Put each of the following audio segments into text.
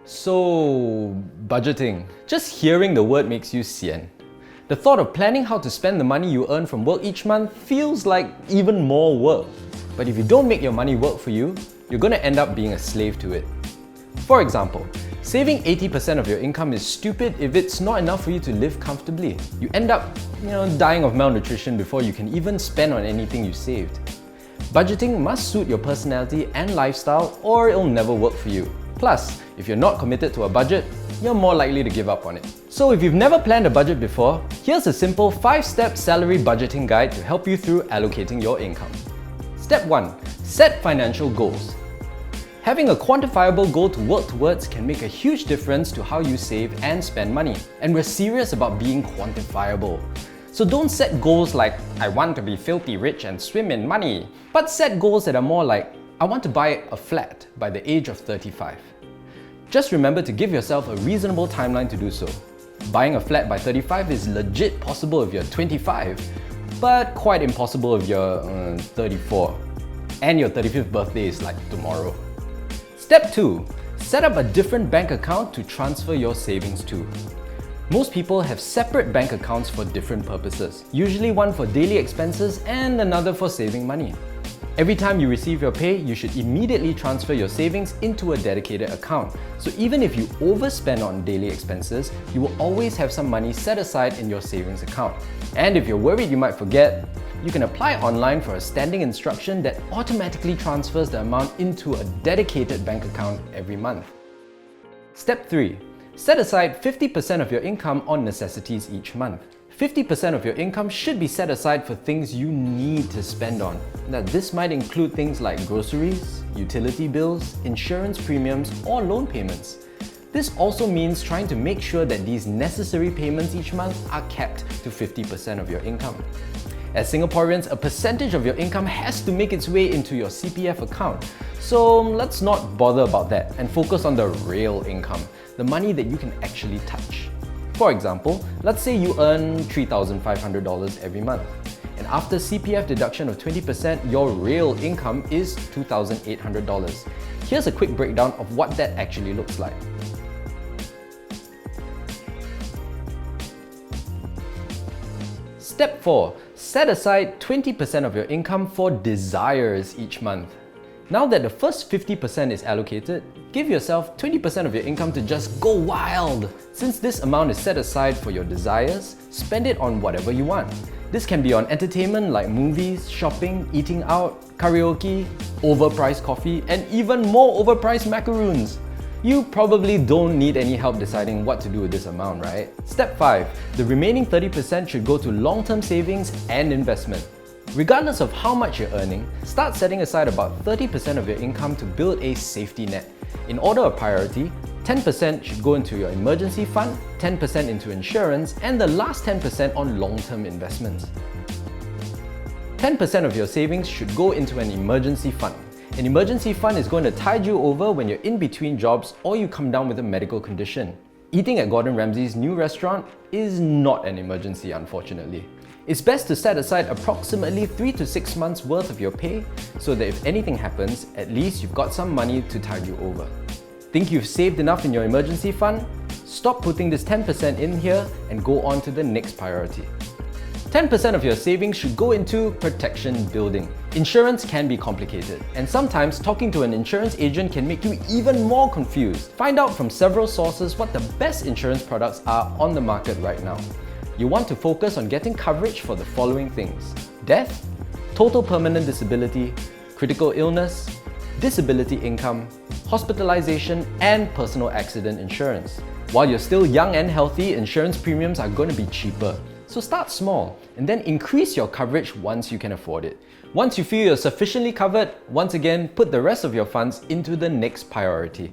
So, budgeting. Just hearing the word makes you sian. The thought of planning how to spend the money you earn from work each month feels like even more work. But if you don't make your money work for you, you're going to end up being a slave to it. For example, saving 80% of your income is stupid if it's not enough for you to live comfortably. You end up, dying of malnutrition before you can even spend on anything you saved. Budgeting must suit your personality and lifestyle or it'll never work for you. Plus, if you're not committed to a budget, you're more likely to give up on it. So if you've never planned a budget before, here's a simple 5-step salary budgeting guide to help you through allocating your income. Step 1. Set financial goals. Having a quantifiable goal to work towards can make a huge difference to how you save and spend money. And we're serious about being quantifiable. So don't set goals like, I want to be filthy rich and swim in money, but set goals that are more like, I want to buy a flat by the age of 35. Just remember to give yourself a reasonable timeline to do so. Buying a flat by 35 is legit possible if you're 25, but quite impossible if you're 34. And your 35th birthday is like tomorrow. Step 2. Set up a different bank account to transfer your savings to. Most people have separate bank accounts for different purposes, usually one for daily expenses and another for saving money. Every time you receive your pay, you should immediately transfer your savings into a dedicated account. So even if you overspend on daily expenses, you will always have some money set aside in your savings account. And if you're worried you might forget, you can apply online for a standing instruction that automatically transfers the amount into a dedicated bank account every month. Step 3. Set aside 50% of your income on necessities each month. 50% of your income should be set aside for things you need to spend on. Now, this might include things like groceries, utility bills, insurance premiums, or loan payments. This also means trying to make sure that these necessary payments each month are kept to 50% of your income. As Singaporeans, a percentage of your income has to make its way into your CPF account. So let's not bother about that and focus on the real income, the money that you can actually touch. For example, let's say you earn $3,500 every month. And after CPF deduction of 20%, your real income is $2,800. Here's a quick breakdown of what that actually looks like. Step 4. Set aside 20% of your income for desires each month. Now that the first 50% is allocated, give yourself 20% of your income to just go wild. Since this amount is set aside for your desires, spend it on whatever you want. This can be on entertainment like movies, shopping, eating out, karaoke, overpriced coffee, and even more overpriced macaroons. You probably don't need any help deciding what to do with this amount, right? Step 5. The remaining 30% should go to long-term savings and investment. Regardless of how much you're earning, start setting aside about 30% of your income to build a safety net. In order of priority, 10% should go into your emergency fund, 10% into insurance, and the last 10% on long-term investments. 10% of your savings should go into an emergency fund. An emergency fund is going to tide you over when you're in between jobs or you come down with a medical condition. Eating at Gordon Ramsay's new restaurant is not an emergency, unfortunately. It's best to set aside approximately 3 to 6 months worth of your pay so that if anything happens, at least you've got some money to tide you over. Think you've saved enough in your emergency fund? Stop putting this 10% in here and go on to the next priority. 10% of your savings should go into protection building. Insurance can be complicated, and sometimes talking to an insurance agent can make you even more confused. Find out from several sources what the best insurance products are on the market right now. You want to focus on getting coverage for the following things: death, total permanent disability, critical illness, disability income, hospitalization, and personal accident insurance. While you're still young and healthy, insurance premiums are going to be cheaper. So start small and then increase your coverage once you can afford it. Once you feel you're sufficiently covered, once again, put the rest of your funds into the next priority.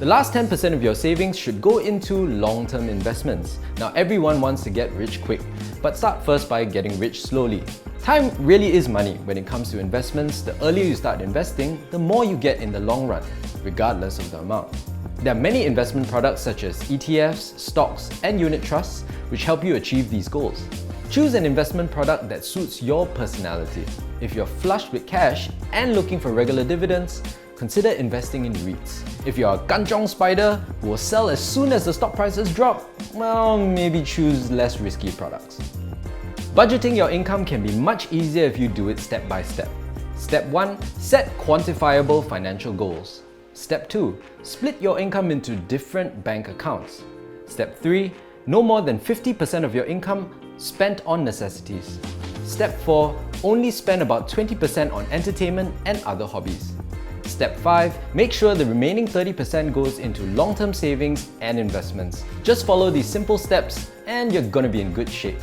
The last 10% of your savings should go into long-term investments. Now, everyone wants to get rich quick, but start first by getting rich slowly. Time really is money when it comes to investments. The earlier you start investing, the more you get in the long run, regardless of the amount. There are many investment products such as ETFs, stocks, and unit trusts which help you achieve these goals. Choose an investment product that suits your personality. If you're flushed with cash and looking for regular dividends, consider investing in REITs. If you're a kanchong spider who will sell as soon as the stock prices drop, well, maybe choose less risky products. Budgeting your income can be much easier if you do it step by step. Step 1. Set quantifiable financial goals. Step 2. Split your income into different bank accounts. Step 3. No more than 50% of your income spent on necessities. Step 4. Only spend about 20% on entertainment and other hobbies. Step 5. Make sure the remaining 30% goes into long-term savings and investments. Just follow these simple steps and you're gonna be in good shape.